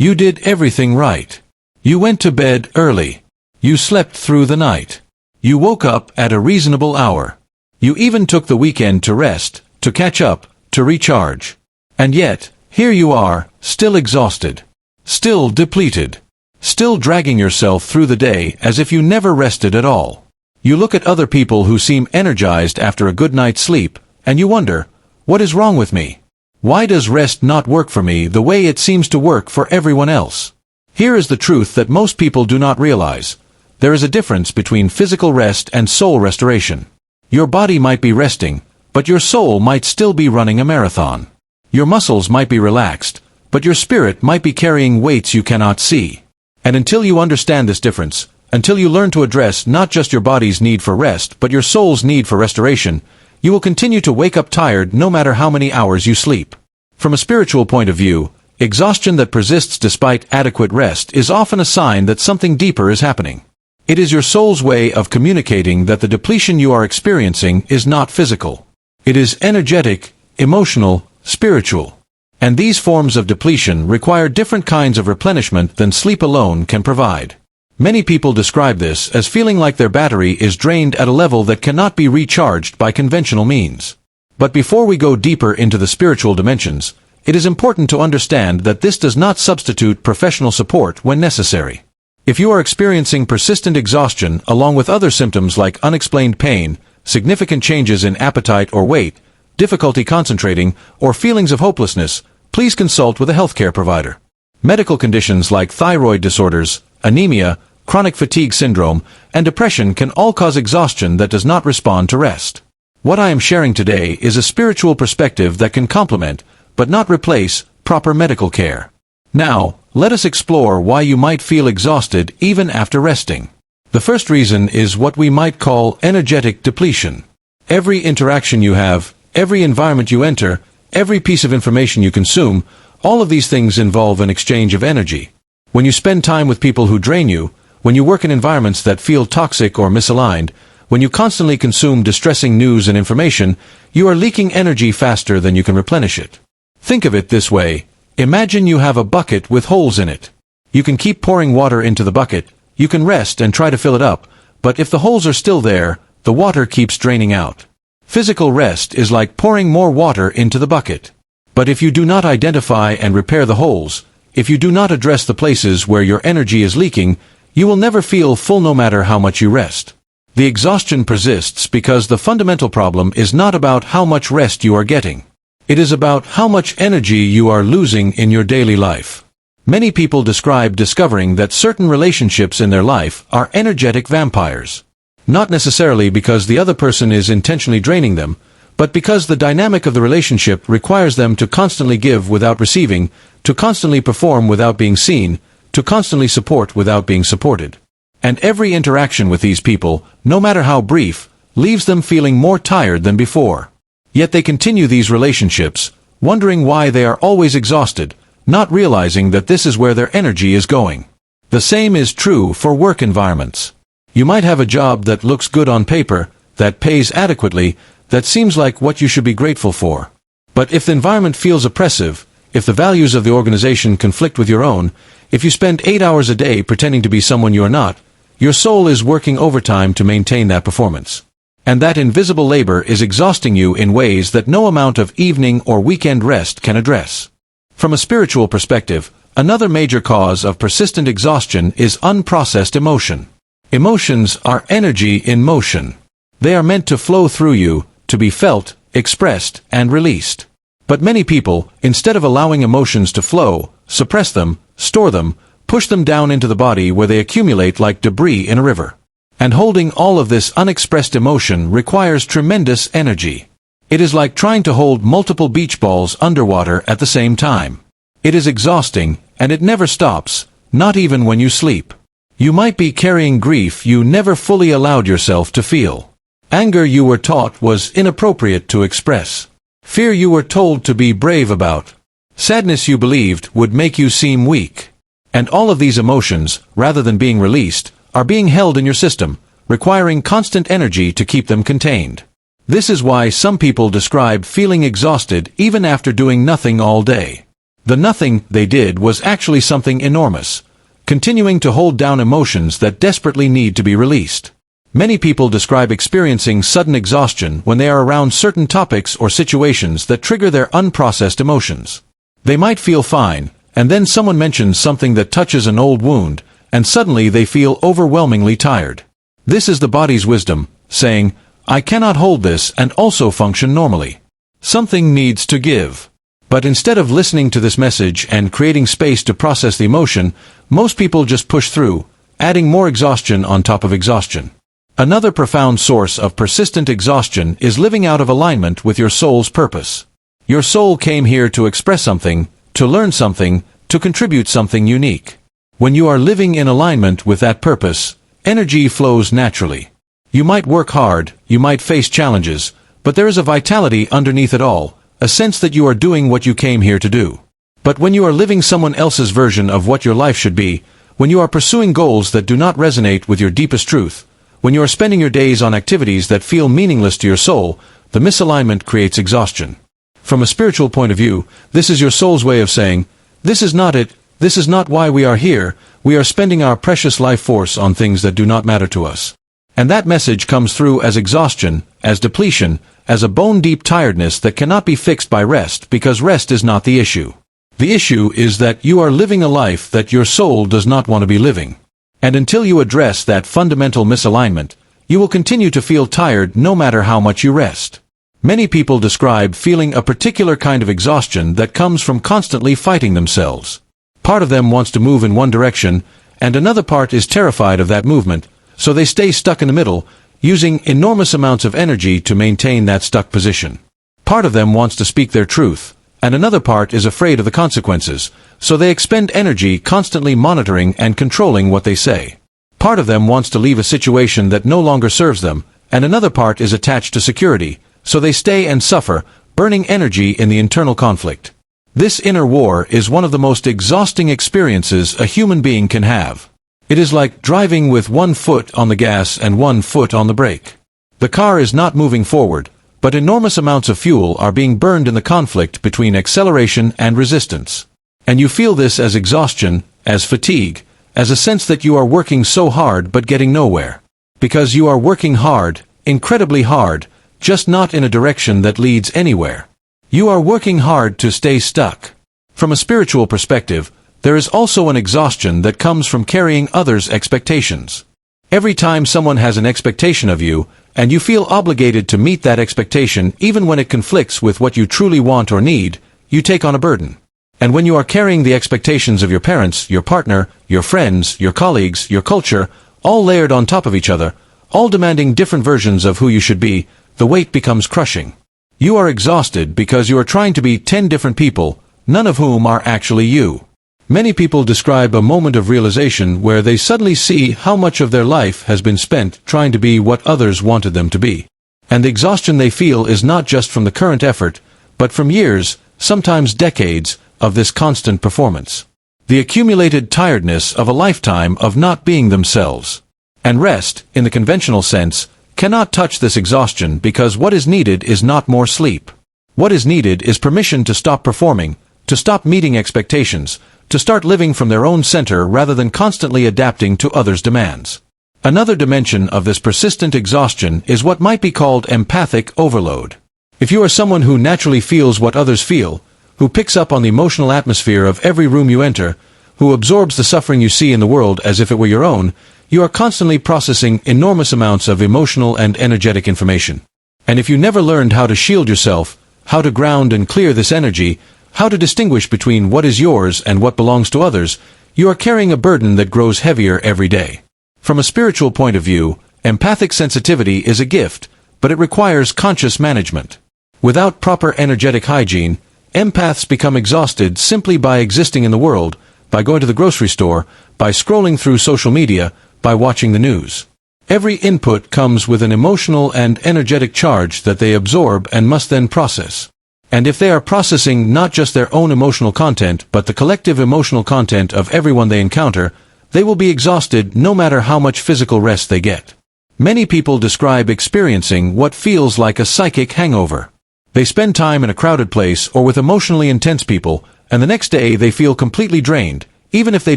You did everything right. You went to bed early. You slept through the night. You woke up at a reasonable hour. You even took the weekend to rest, to catch up, to recharge. And yet, here you are, still exhausted. Still depleted. Still dragging yourself through the day as if you never rested at all. You look at other people who seem energized after a good night's sleep, and you wonder, what is wrong with me? Why does rest not work for me the way it seems to work for everyone else? Here is the truth that most people do not realize. There is a difference between physical rest and soul restoration. Your body might be resting, but your soul might still be running a marathon. Your muscles might be relaxed, but your spirit might be carrying weights you cannot see. And until you understand this difference, until you learn to address not just your body's need for rest but your soul's need for restoration, you will continue to wake up tired no matter how many hours you sleep. From a spiritual point of view, exhaustion that persists despite adequate rest is often a sign that something deeper is happening. It is your soul's way of communicating that the depletion you are experiencing is not physical. It is energetic, emotional, spiritual. And these forms of depletion require different kinds of replenishment than sleep alone can provide. Many people describe this as feeling like their battery is drained at a level that cannot be recharged by conventional means. But before we go deeper into the spiritual dimensions, it is important to understand that this does not substitute professional support when necessary. If you are experiencing persistent exhaustion along with other symptoms like unexplained pain, significant changes in appetite or weight, difficulty concentrating, or feelings of hopelessness, please consult with a healthcare provider. Medical conditions like thyroid disorders, anemia, chronic fatigue syndrome, and depression can all cause exhaustion that does not respond to rest. What I am sharing today is a spiritual perspective that can complement, but not replace, proper medical care. Now, let us explore why you might feel exhausted even after resting. The first reason is what we might call energetic depletion. Every interaction you have, every environment you enter, every piece of information you consume, all of these things involve an exchange of energy. When you spend time with people who drain you, when you work in environments that feel toxic or misaligned, when you constantly consume distressing news and information, you are leaking energy faster than you can replenish it. Think of it this way. Imagine you have a bucket with holes in it. You can keep pouring water into the bucket, you can rest and try to fill it up, but if the holes are still there, the water keeps draining out. Physical rest is like pouring more water into the bucket. But if you do not identify and repair the holes, if you do not address the places where your energy is leaking, you will never feel full no matter how much you rest. The exhaustion persists because the fundamental problem is not about how much rest you are getting. It is about how much energy you are losing in your daily life. Many people describe discovering that certain relationships in their life are energetic vampires. Not necessarily because the other person is intentionally draining them, but because the dynamic of the relationship requires them to constantly give without receiving, to constantly perform without being seen, to constantly support without being supported. And every interaction with these people, no matter how brief, leaves them feeling more tired than before. Yet they continue these relationships, wondering why they are always exhausted, not realizing that this is where their energy is going. The same is true for work environments. You might have a job that looks good on paper, that pays adequately, that seems like what you should be grateful for. But if the environment feels oppressive, if the values of the organization conflict with your own, if you spend 8 hours a day pretending to be someone you are not, your soul is working overtime to maintain that performance. And that invisible labor is exhausting you in ways that no amount of evening or weekend rest can address. From a spiritual perspective, another major cause of persistent exhaustion is unprocessed emotion. Emotions are energy in motion. They are meant to flow through you, to be felt, expressed, and released. But many people, instead of allowing emotions to flow, suppress them, store them, push them down into the body where they accumulate like debris in a river. And holding all of this unexpressed emotion requires tremendous energy. It is like trying to hold multiple beach balls underwater at the same time. It is exhausting, and it never stops, not even when you sleep. You might be carrying grief you never fully allowed yourself to feel. Anger you were taught was inappropriate to express. Fear you were told to be brave about. Sadness you believed would make you seem weak. And all of these emotions, rather than being released, are being held in your system, requiring constant energy to keep them contained. This is why some people describe feeling exhausted even after doing nothing all day. The nothing they did was actually something enormous, continuing to hold down emotions that desperately need to be released. Many people describe experiencing sudden exhaustion when they are around certain topics or situations that trigger their unprocessed emotions. They might feel fine, and then someone mentions something that touches an old wound, and suddenly they feel overwhelmingly tired. This is the body's wisdom, saying, I cannot hold this and also function normally. Something needs to give. But instead of listening to this message and creating space to process the emotion, most people just push through, adding more exhaustion on top of exhaustion. Another profound source of persistent exhaustion is living out of alignment with your soul's purpose. Your soul came here to express something, to learn something, to contribute something unique. When you are living in alignment with that purpose, energy flows naturally. You might work hard, you might face challenges, but there is a vitality underneath it all, a sense that you are doing what you came here to do. But when you are living someone else's version of what your life should be, when you are pursuing goals that do not resonate with your deepest truth, when you are spending your days on activities that feel meaningless to your soul, the misalignment creates exhaustion. From a spiritual point of view, this is your soul's way of saying, this is not it, this is not why we are here, we are spending our precious life force on things that do not matter to us. And that message comes through as exhaustion, as depletion, as a bone-deep tiredness that cannot be fixed by rest, because rest is not the issue. The issue is that you are living a life that your soul does not want to be living. And until you address that fundamental misalignment, you will continue to feel tired no matter how much you rest. Many people describe feeling a particular kind of exhaustion that comes from constantly fighting themselves. Part of them wants to move in one direction, and another part is terrified of that movement, so they stay stuck in the middle, using enormous amounts of energy to maintain that stuck position. Part of them wants to speak their truth, and another part is afraid of the consequences, so they expend energy constantly monitoring and controlling what they say. Part of them wants to leave a situation that no longer serves them, and another part is attached to security, so they stay and suffer, burning energy in the internal conflict. This inner war is one of the most exhausting experiences a human being can have. It is like driving with one foot on the gas and one foot on the brake. The car is not moving forward, but enormous amounts of fuel are being burned in the conflict between acceleration and resistance. And you feel this as exhaustion, as fatigue, as a sense that you are working so hard but getting nowhere. Because you are working hard, incredibly hard, just not in a direction that leads anywhere. You are working hard to stay stuck. From a spiritual perspective, there is also an exhaustion that comes from carrying others' expectations. Every time someone has an expectation of you, and you feel obligated to meet that expectation even when it conflicts with what you truly want or need, you take on a burden. And when you are carrying the expectations of your parents, your partner, your friends, your colleagues, your culture, all layered on top of each other, all demanding different versions of who you should be, the weight becomes crushing. You are exhausted because you are trying to be 10 different people, none of whom are actually you. Many people describe a moment of realization where they suddenly see how much of their life has been spent trying to be what others wanted them to be. And the exhaustion they feel is not just from the current effort, but from years, sometimes decades, of this constant performance. The accumulated tiredness of a lifetime of not being themselves. And rest, in the conventional sense, cannot touch this exhaustion because what is needed is not more sleep. What is needed is permission to stop performing, to stop meeting expectations, to start living from their own center rather than constantly adapting to others' demands. Another dimension of this persistent exhaustion is what might be called empathic overload. If you are someone who naturally feels what others feel, who picks up on the emotional atmosphere of every room you enter, who absorbs the suffering you see in the world as if it were your own, you are constantly processing enormous amounts of emotional and energetic information. And if you never learned how to shield yourself, how to ground and clear this energy, how to distinguish between what is yours and what belongs to others, you are carrying a burden that grows heavier every day. From a spiritual point of view, empathic sensitivity is a gift, but it requires conscious management. Without proper energetic hygiene, empaths become exhausted simply by existing in the world, by going to the grocery store, by scrolling through social media, by watching the news. Every input comes with an emotional and energetic charge that they absorb and must then process. And if they are processing not just their own emotional content but the collective emotional content of everyone they encounter, they will be exhausted no matter how much physical rest they get. Many people describe experiencing what feels like a psychic hangover. They spend time in a crowded place or with emotionally intense people, and the next day they feel completely drained, even if they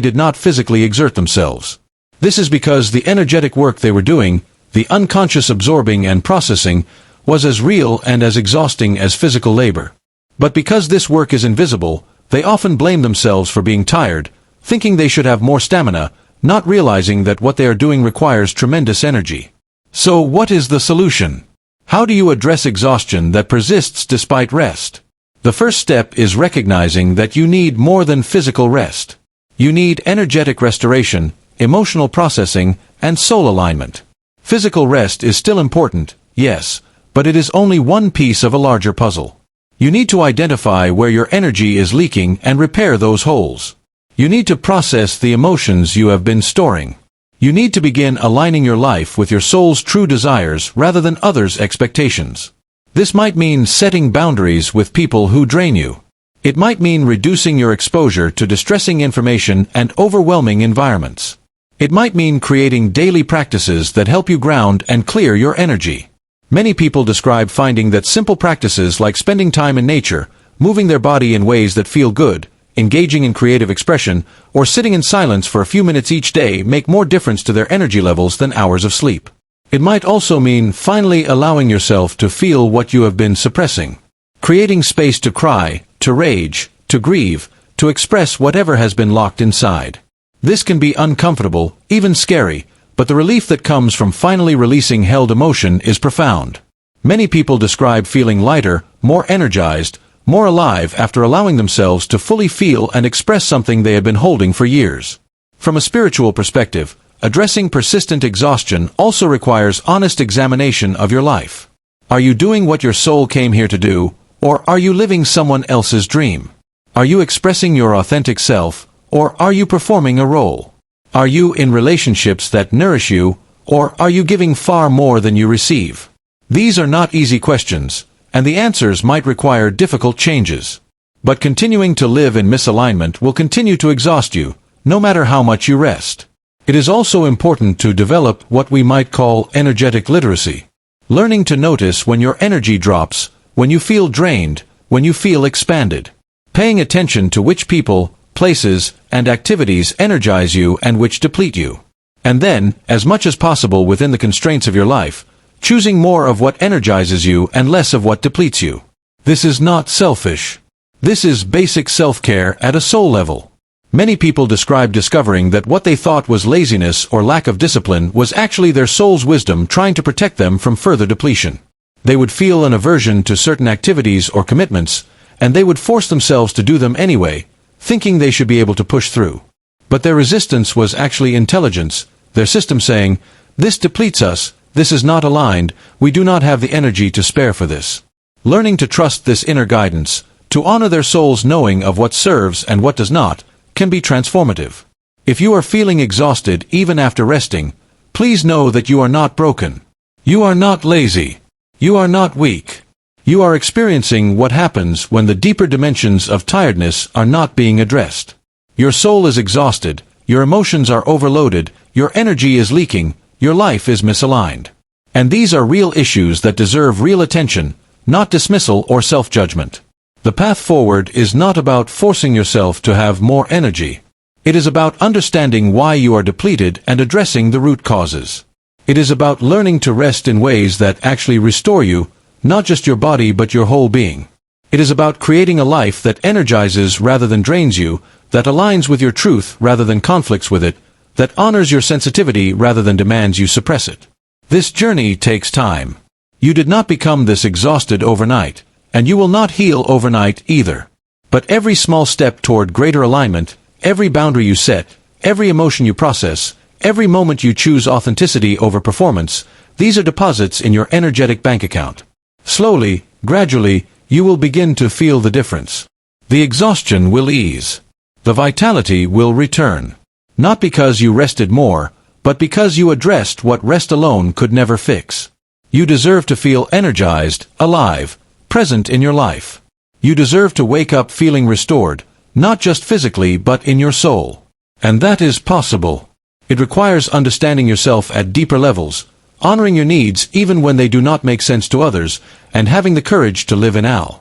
did not physically exert themselves. This is because the energetic work they were doing, the unconscious absorbing and processing, was as real and as exhausting as physical labor. But because this work is invisible, they often blame themselves for being tired, thinking they should have more stamina, not realizing that what they are doing requires tremendous energy. So what is the solution? How do you address exhaustion that persists despite rest? The first step is recognizing that you need more than physical rest. You need energetic restoration, emotional processing, and soul alignment. Physical rest is still important, yes, but it is only one piece of a larger puzzle. You need to identify where your energy is leaking and repair those holes. You need to process the emotions you have been storing. You need to begin aligning your life with your soul's true desires rather than others' expectations. This might mean setting boundaries with people who drain you. It might mean reducing your exposure to distressing information and overwhelming environments. It might mean creating daily practices that help you ground and clear your energy. Many people describe finding that simple practices like spending time in nature, moving their body in ways that feel good, engaging in creative expression, or sitting in silence for a few minutes each day make more difference to their energy levels than hours of sleep. It might also mean finally allowing yourself to feel what you have been suppressing. Creating space to cry, to rage, to grieve, to express whatever has been locked inside. This can be uncomfortable, even scary, but the relief that comes from finally releasing held emotion is profound. Many people describe feeling lighter, more energized, more alive after allowing themselves to fully feel and express something they had been holding for years. From a spiritual perspective, addressing persistent exhaustion also requires honest examination of your life. Are you doing what your soul came here to do, or are you living someone else's dream? Are you expressing your authentic self, or are you performing a role? Are you in relationships that nourish you, or are you giving far more than you receive? These are not easy questions, and the answers might require difficult changes. But continuing to live in misalignment will continue to exhaust you, no matter how much you rest. It is also important to develop what we might call energetic literacy. Learning to notice when your energy drops, when you feel drained, when you feel expanded. Paying attention to which people, places, and activities energize you and which deplete you. And then, as much as possible within the constraints of your life, choosing more of what energizes you and less of what depletes you. This is not selfish. This is basic self-care at a soul level. Many people describe discovering that what they thought was laziness or lack of discipline was actually their soul's wisdom trying to protect them from further depletion. They would feel an aversion to certain activities or commitments, and they would force themselves to do them anyway, thinking they should be able to push through. But their resistance was actually intelligence, their system saying, "This depletes us, this is not aligned, we do not have the energy to spare for this." Learning to trust this inner guidance, to honor their soul's knowing of what serves and what does not, can be transformative. If you are feeling exhausted even after resting, please know that you are not broken. You are not lazy. You are not weak. You are experiencing what happens when the deeper dimensions of tiredness are not being addressed. Your soul is exhausted, your emotions are overloaded, your energy is leaking, your life is misaligned. And these are real issues that deserve real attention, not dismissal or self-judgment. The path forward is not about forcing yourself to have more energy. It is about understanding why you are depleted and addressing the root causes. It is about learning to rest in ways that actually restore you, not just your body but your whole being. It is about creating a life that energizes rather than drains you, that aligns with your truth rather than conflicts with it, that honors your sensitivity rather than demands you suppress it. This journey takes time. You did not become this exhausted overnight, and you will not heal overnight either. But every small step toward greater alignment, every boundary you set, every emotion you process, every moment you choose authenticity over performance, these are deposits in your energetic bank account. Slowly, gradually, you will begin to feel the difference. The exhaustion will ease. The vitality will return. Not because you rested more, but because you addressed what rest alone could never fix. You deserve to feel energized, alive, present in your life. You deserve to wake up feeling restored, not just physically but in your soul. And that is possible. It requires understanding yourself at deeper levels, honoring your needs even when they do not make sense to others, and having the courage to live in awe.